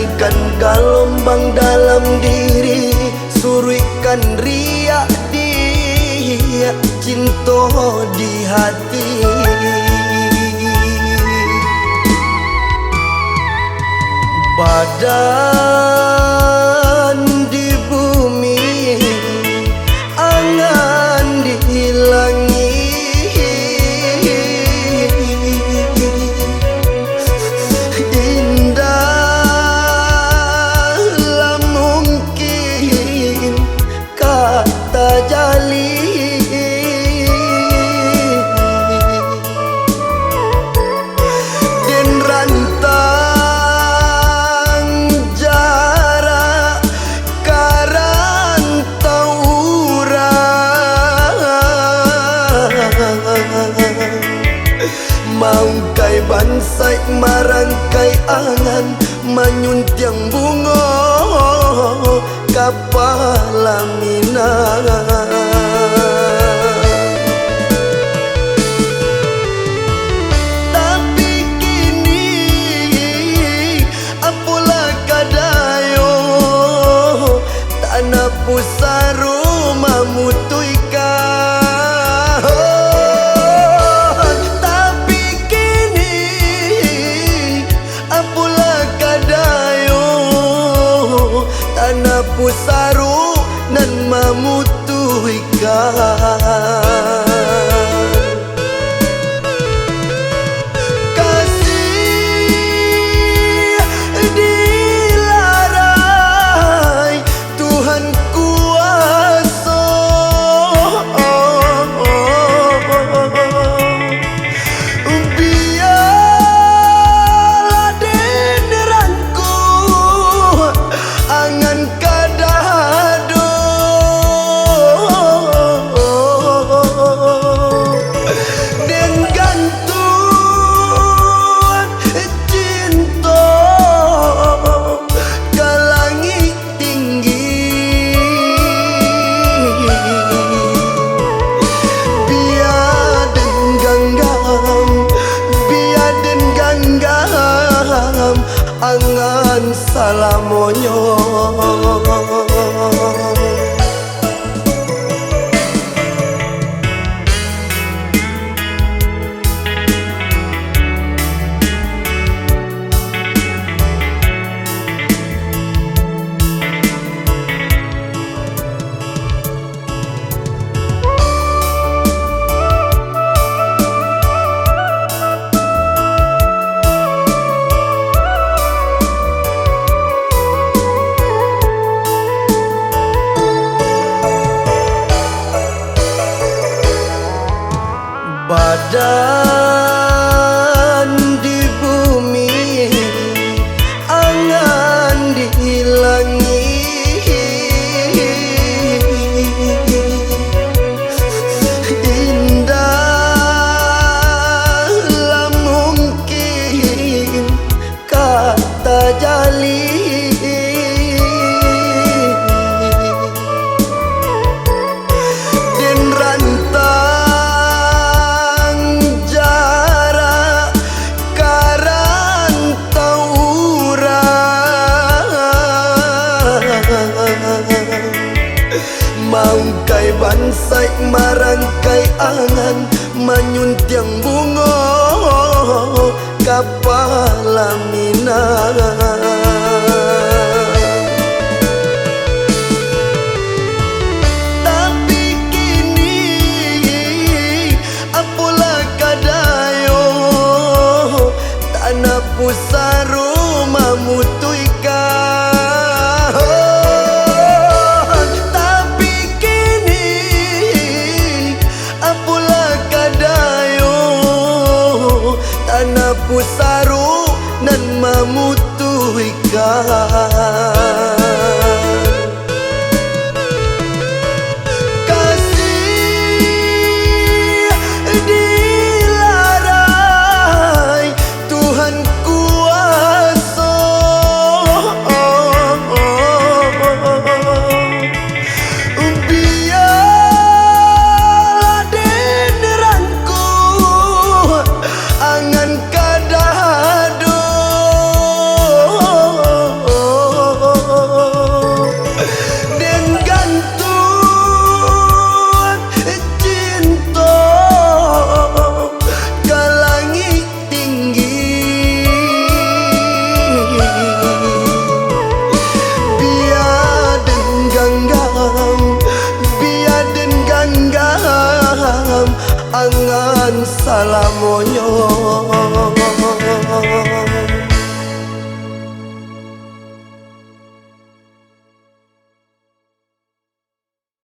bagaikan gelombang dalam diri, surikan riak dia cinta di hati. Badan di bumi, angan dihilangi, indahlah mungkin kata jali. Den rantang jarak karantau urang, mau kai bansai marangkai angan manyuntiang bunga kapala minang. Tapi kini apalah kadayo, tanah pusaru mamutuikan. Tapi kini apalah kadayo, tanah pusaru nan mamutuikan. Kasih dilarai Tuhan kuasa, biarlah deneranku angan kadado, dan gantung cinta ke langit tinggi. Biar den ganggam angan salamonyo. Badan di bumi, angan dihilangi, indahlah mungkin kata jali. Den rantang jarak karantau urang, mau kai bansai marangkai angan manyuntiang bunga kapala minang. Tapi kini apalah kadayo, tanah pusaru mamutuikan. Tapi kini apalah kadayo, tanah pusaru nan mamutuikan. salamonyo